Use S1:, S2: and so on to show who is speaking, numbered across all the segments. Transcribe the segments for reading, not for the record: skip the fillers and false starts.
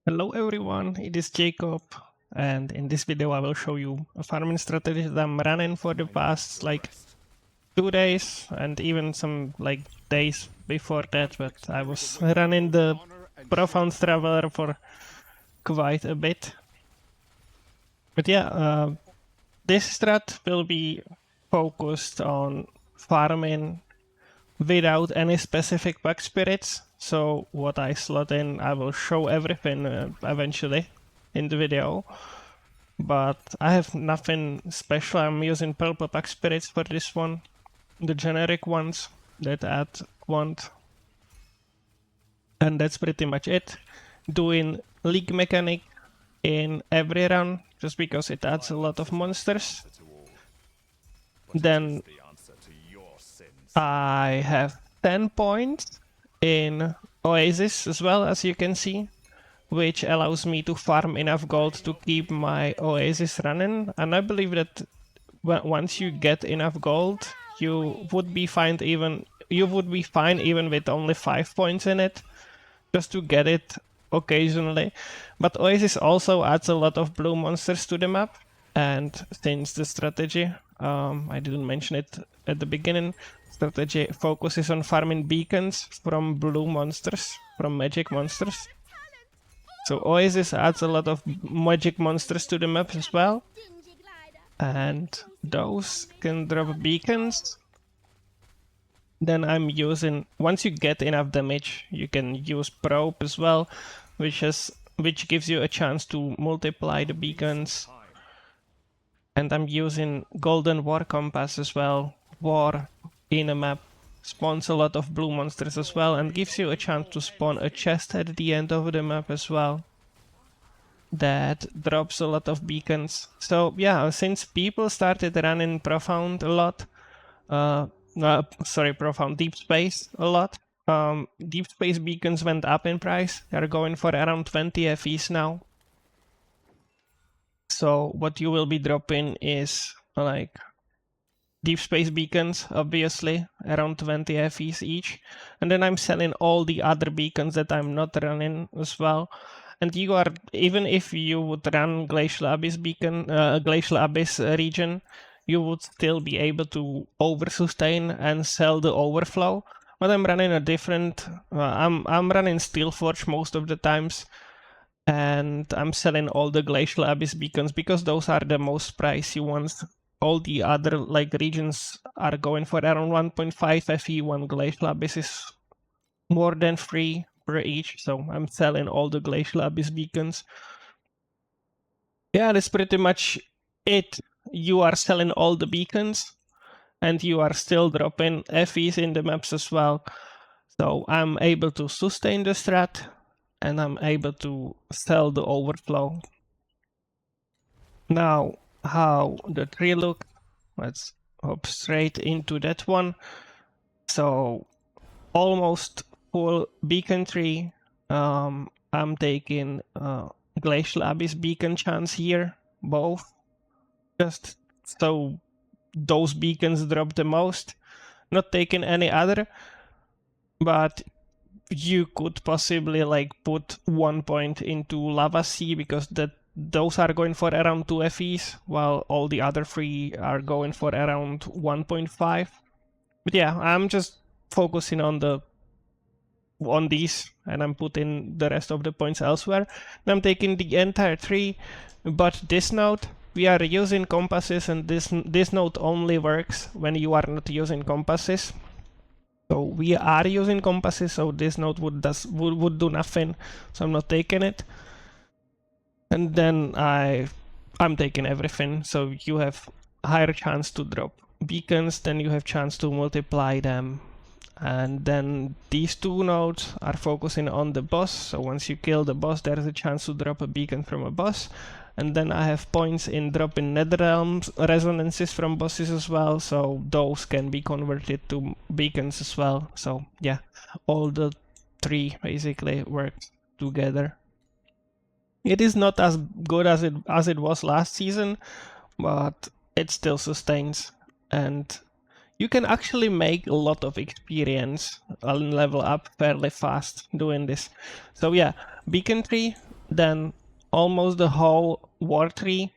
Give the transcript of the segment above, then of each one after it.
S1: Hello everyone, it is Jacob, and in this video I will show you a farming strategy that I'm running for the past 2 days and even some days before that, but I was running the Profound Traveler for quite a bit. But yeah, this strat will be focused on farming without any specific bug spirits. So what I slot in, I will show everything eventually in the video. But I have nothing special. I'm using purple pack spirits for this one. The generic ones that add quant. And that's pretty much it. Doing league mechanic in every run, just because it adds a lot of monsters. Then I have 10 points in Oasis as well, as you can see, which allows me to farm enough gold to keep my Oasis running. And I believe that once you get enough gold, you would be fine even with only 5 points in it, just to get it occasionally. But Oasis also adds a lot of blue monsters to the map, and since the strategy, I didn't mention it at the beginning, strategy focuses on farming beacons from blue monsters, from magic monsters. So Oasis adds a lot of magic monsters to the map as well, and those can drop beacons. Then I'm using, once you get enough damage, you can use probe as well, which gives you a chance to multiply the beacons. And I'm using golden war compass as well. War in a map spawns a lot of blue monsters as well, and gives you a chance to spawn a chest at the end of the map as well that drops a lot of beacons. So yeah, since people started running Profound a lot, Profound Deep Space a lot, Deep Space beacons went up in price. They're going for around 20 FEs now. So what you will be dropping is Deep Space beacons, obviously, around 20 FEs each. And then I'm selling all the other beacons that I'm not running as well. And you are, even if you would run Glacial Abyss beacon, Glacial Abyss region, you would still be able to over-sustain and sell the overflow. But I'm running a different, I'm running Steelforge most of the times. And I'm selling all the Glacial Abyss beacons because those are the most pricey ones. All the other regions are going for around 1.5 FE. One Glacial Abyss is more than 3 per each, so I'm selling all the Glacial Abyss beacons. Yeah, that's pretty much it. You are selling all the beacons, and you are still dropping FEs in the maps as well. So I'm able to sustain the strat, and I'm able to sell the overflow. Now, how the tree looks, let's hop straight into that one. So, almost full beacon tree. I'm taking Glacial Abyss beacon chance here, both, just so those beacons drop the most. Not taking any other, but you could possibly put 1 point into Lava Sea because those are going for around 2 FEs, while all the other 3 are going for around 1.5. But yeah, I'm just focusing on these, and I'm putting the rest of the points elsewhere. And I'm taking the entire tree, but this node, we are using compasses, and this node only works when you are not using compasses. So we are using compasses, so this node would do nothing, so I'm not taking it. And then I'm taking everything, so you have higher chance to drop beacons, then you have chance to multiply them. And then these two nodes are focusing on the boss, so once you kill the boss, there is a chance to drop a beacon from a boss. And then I have points in dropping Netherrealm resonances from bosses as well, so those can be converted to beacons as well. So yeah, all the 3 basically work together. It is not as good as it was last season, but it still sustains, and you can actually make a lot of experience and level up fairly fast doing this. So yeah, beacon tree then almost the whole war tree.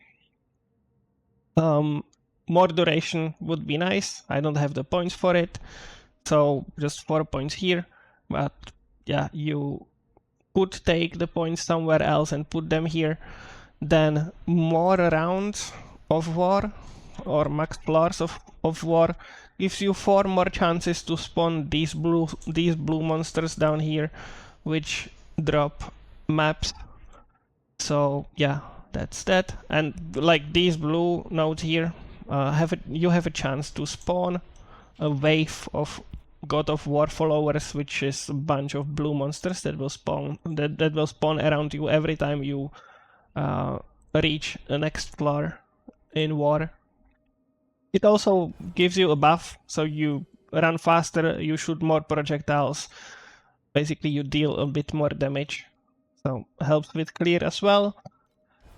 S1: More duration would be nice. I don't have the points for it, so just 4 points here. But yeah, you could take the points somewhere else and put them here. Then more rounds of war or max floors of war gives you 4 more chances to spawn these blue monsters down here, which drop maps. So yeah, that's that. And like these blue nodes here, you have a chance to spawn a wave of God of War followers, which is a bunch of blue monsters that will spawn around you every time you reach the next floor in war. It also gives you a buff, so you run faster, you shoot more projectiles. Basically, you deal a bit more damage, so helps with clear as well.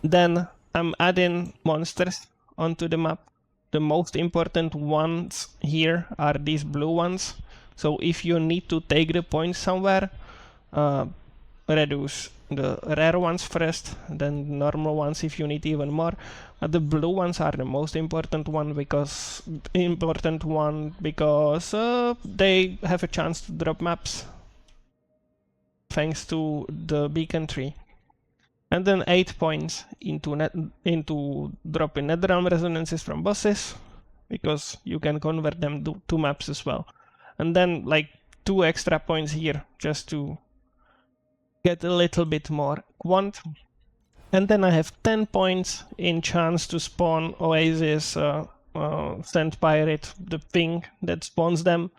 S1: Then I'm adding monsters onto the map. The most important ones here are these blue ones. So if you need to take the points somewhere, reduce the rare ones first, then normal ones if you need even more. But the blue ones are the most important one because they have a chance to drop maps thanks to the beacon tree. And then 8 points into dropping netherrealm resonances from bosses, because you can convert them to maps as well. And then like 2 extra points here just to get a little bit more quant. And then I have 10 points in chance to spawn Oasis Sand Pirate, the thing that spawns them.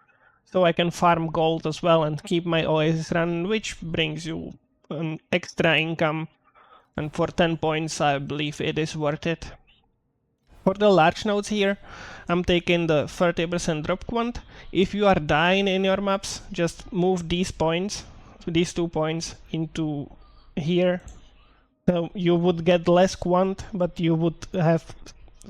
S1: So I can farm gold as well and keep my Oasis run, which brings you an extra income. And for 10 points, I believe it is worth it. For the large nodes here, I'm taking the 30% drop quant. If you are dying in your maps, just move these 2 points into here. So you would get less quant, but you would have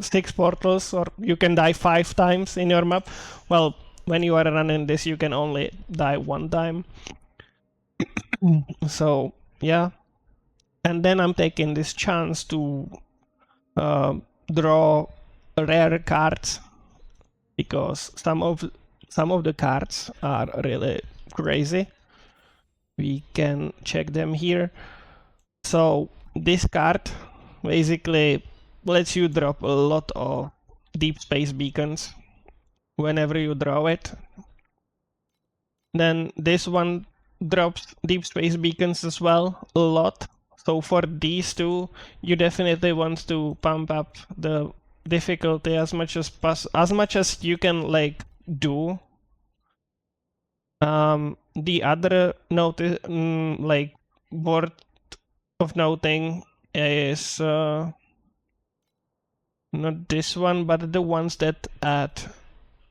S1: 6 portals, or you can die 5 times in your map. Well, when you are running this, you can only die 1 time. So, yeah. And then I'm taking this chance to draw rare cards, because some of the cards are really crazy. We can check them here. So this card basically lets you drop a lot of deep space beacons whenever you draw it. Then this one drops deep space beacons as well, a lot. So for these two, you definitely want to pump up the difficulty as much as you can like do. The other note, like worth of noting is not this one, but the ones that add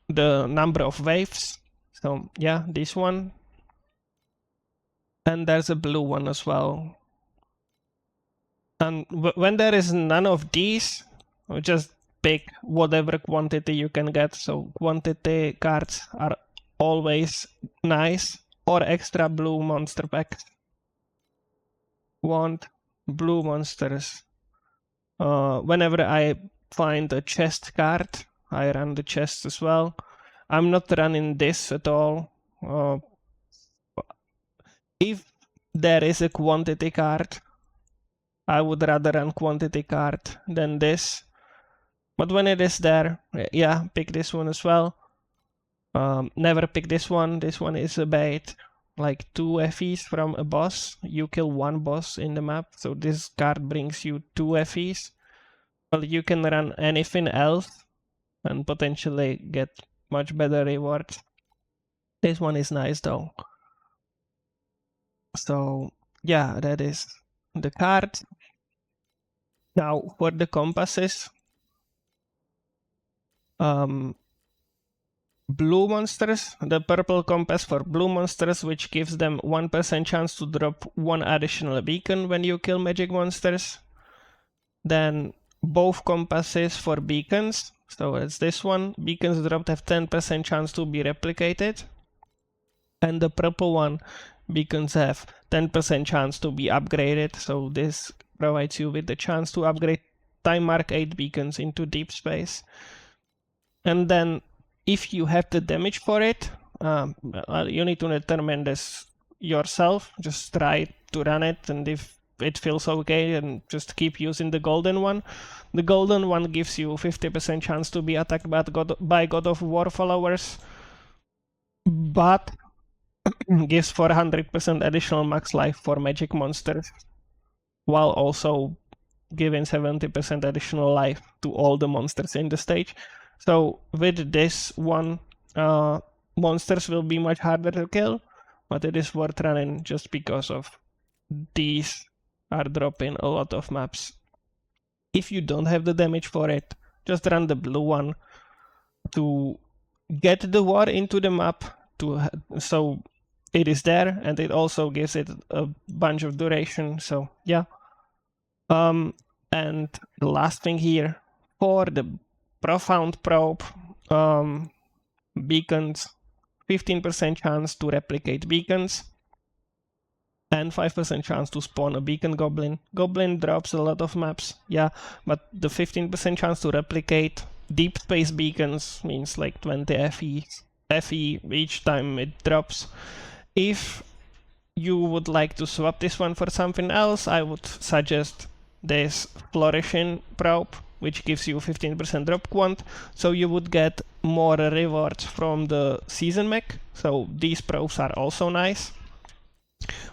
S1: the number of waves. So yeah, this one. And there's a blue one as well. And when there is none of these, just pick whatever quantity you can get. So quantity cards are always nice, or extra blue monster packs. Want blue monsters. Whenever I find a chest card, I run the chest as well. I'm not running this at all. If there is a quantity card, I would rather run quantity card than this. But when it is there, yeah, pick this one as well. Never pick this one. This one is a bait. Like 2 FEs from a boss. You kill 1 boss in the map, so this card brings you 2 FEs. Well, you can run anything else and potentially get much better rewards. This one is nice though. So yeah, that is the card. Now for the compasses. Blue monsters, the purple compass for blue monsters, which gives them 1% chance to drop 1 additional beacon when you kill magic monsters. Then both compasses for beacons, so it's this one. Beacons dropped have 10% chance to be replicated. And the purple one, beacons have 10% chance to be upgraded. So this provides you with the chance to upgrade Time Mark 8 beacons into deep space. And then if you have the damage for it, you need to determine this yourself. Just try to run it, and if it feels okay, and just keep using the golden one. The golden one gives you 50% chance to be attacked by God of War followers, but gives 400% additional max life for magic monsters, while also giving 70% additional life to all the monsters in the stage. So with this one, monsters will be much harder to kill, but it is worth running just because of these are dropping a lot of maps. If you don't have the damage for it, just run the blue one to get the war into the map, so it is there, and it also gives it a bunch of duration. So yeah. And the last thing here, for the Profound Probe, beacons, 15% chance to replicate beacons, and 5% chance to spawn a beacon goblin. Goblin drops a lot of maps, yeah, but the 15% chance to replicate deep space beacons means like 20 FE each time it drops. If you would like to swap this one for something else, I would suggest this Flourishing Probe, which gives you 15% drop quant, so you would get more rewards from the season mech. So these probes are also nice,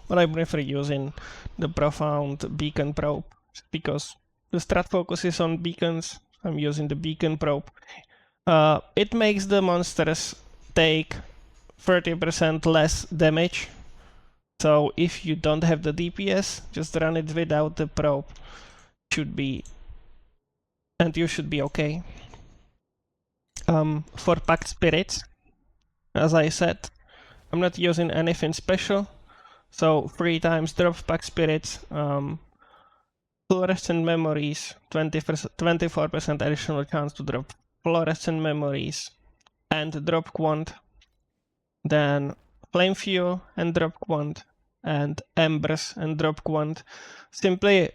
S1: but I prefer using the Profound Beacon Probe because the strat focus is on beacons. I'm using the Beacon Probe. It makes the monsters take 30% less damage. So if you don't have the DPS, just run it without the probe. And you should be okay. For Pact Spirits, as I said, I'm not using anything special. So 3 times drop Pact Spirits, Fluorescent Memories, 24% additional chance to drop Fluorescent Memories, and drop Quant. Then Flame Fuel and drop Quant, and Embers and drop Quant. Simply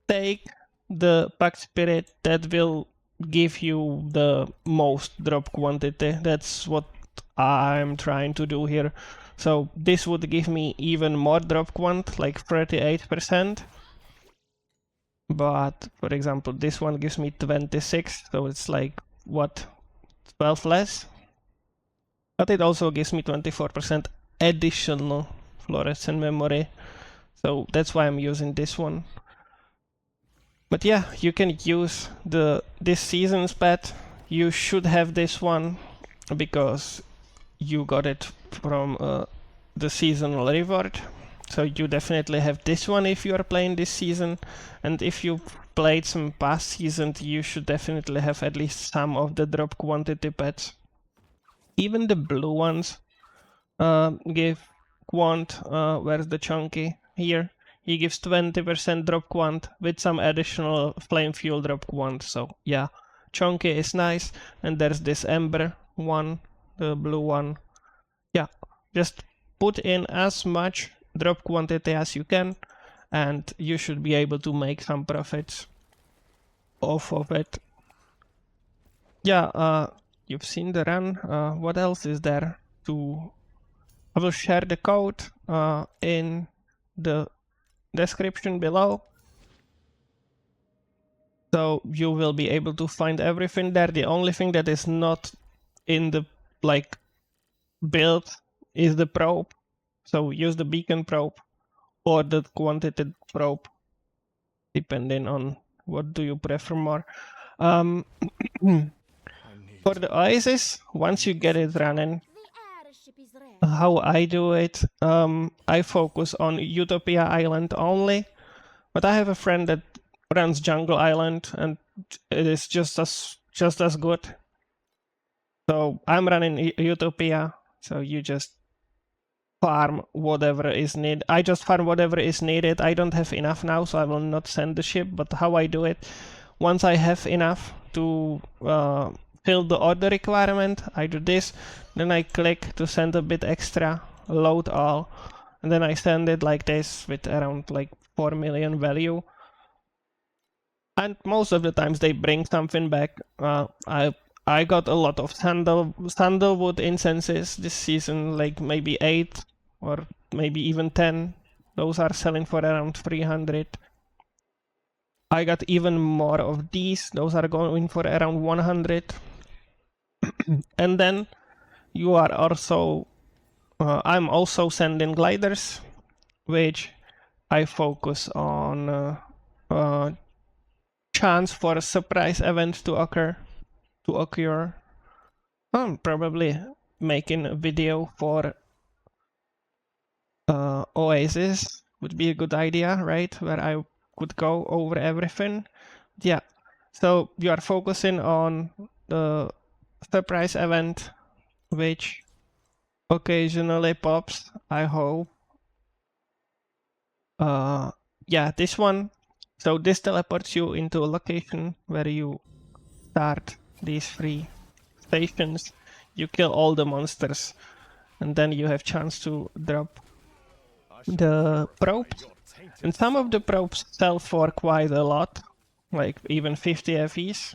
S1: take the Pact Spirit that will give you the most drop quantity. That's what I'm trying to do here. So this would give me even more drop quant, like 38%. But for example, this one gives me 26, so it's like, what, 12 less? But it also gives me 24% additional fluorescent memory. So that's why I'm using this one. But yeah, you can use this season's pet. You should have this one because you got it from the seasonal reward. So you definitely have this one if you are playing this season. And if you played some past seasons, you should definitely have at least some of the drop quantity pets. Even the blue ones give quant. Where's the chunky? Here. He gives 20% drop quant with some additional flame fuel drop quant. So yeah, chunky is nice. And there's this ember one, the blue one. Yeah, just put in as much drop quantity as you can, and you should be able to make some profits off of it. Yeah, you've seen the run. What else is there to... I will share the code in the description below. So you will be able to find everything there. The only thing that is not in the build is the probe. So use the beacon probe or the quantity probe, depending on what do you prefer more. For the Oasis, once you get it running, how I do it, I focus on Utopia Island only, but I have a friend that runs Jungle Island, and it is just as good. So I'm running Utopia, so you just farm whatever is needed. I just farm whatever is needed. I don't have enough now, so I will not send the ship, but how I do it, once I have enough to fill the order requirement, I do this, then I click to send a bit extra, load all, and then I send it like this with around like 4 million value. And most of the times they bring something back. I got a lot of sandalwood incenses this season, like maybe 8 or maybe even 10. Those are selling for around 300. I got even more of these. Those are going for around 100. And then you are also, I'm also sending gliders, which I focus on chance for a surprise event to occur. I'm probably making a video for Oasis would be a good idea, right? Where I could go over everything. Yeah. So you are focusing on the surprise event, which occasionally pops, I hope. Yeah, this one. So this teleports you into a location where you start these 3 stations. You kill all the monsters, and then you have chance to drop the probes. And some of the probes sell for quite a lot, like even 50 FEs.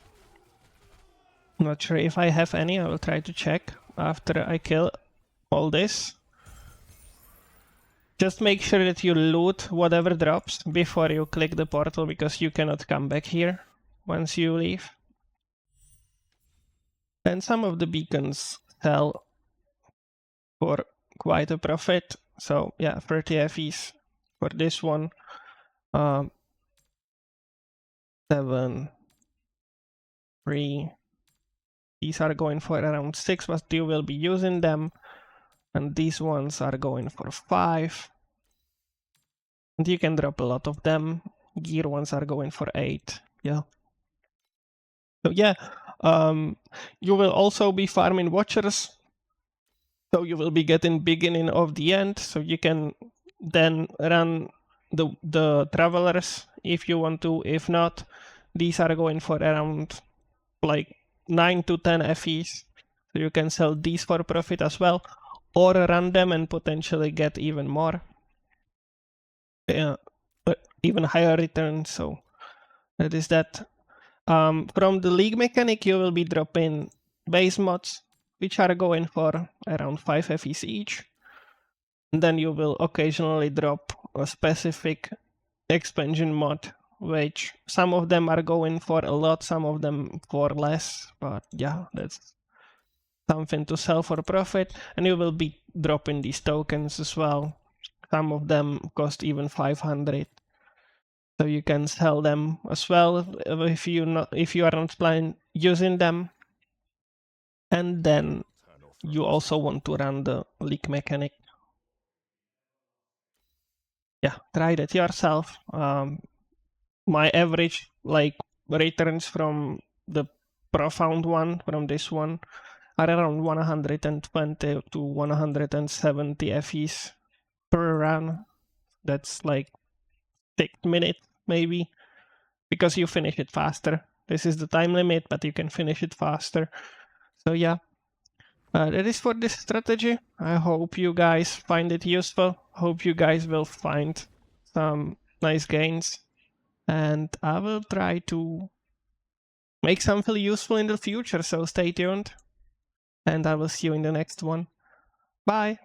S1: Not sure if I have any. I will try to check after I kill all this. Just make sure that you loot whatever drops before you click the portal, because you cannot come back here once you leave. And some of the beacons sell for quite a profit. So yeah, 30 FEs for this one. 7, 3. These are going for around 6, but you will be using them. And these ones are going for 5. And you can drop a lot of them. Gear ones are going for 8. Yeah. So yeah, you will also be farming watchers. So you will be getting beginning of the end. So you can then run the travelers if you want to. If not, these are going for around like 9 to 10 FEs. So you can sell these for profit as well, or run them and potentially get even more. Even higher returns. So that is that. From the league mechanic, you will be dropping base mods, which are going for around 5 FEs each. And then you will occasionally drop a specific expansion mod, which some of them are going for a lot, some of them for less. But yeah, that's something to sell for profit. And you will be dropping these tokens as well. Some of them cost even 500. So you can sell them as well if you are not planning using them. And then you also want to run the leak mechanic. Yeah, try that yourself. My average like returns from the profound one, from this one, are around 120 to 170 FEs per run. That's like 6 minutes maybe, because you finish it faster. This is the time limit, but you can finish it faster. So yeah, that is for this strategy. I hope you guys find it useful. Hope you guys will find some nice gains. And I will try to make something useful in the future, so stay tuned. And I will see you in the next one. Bye!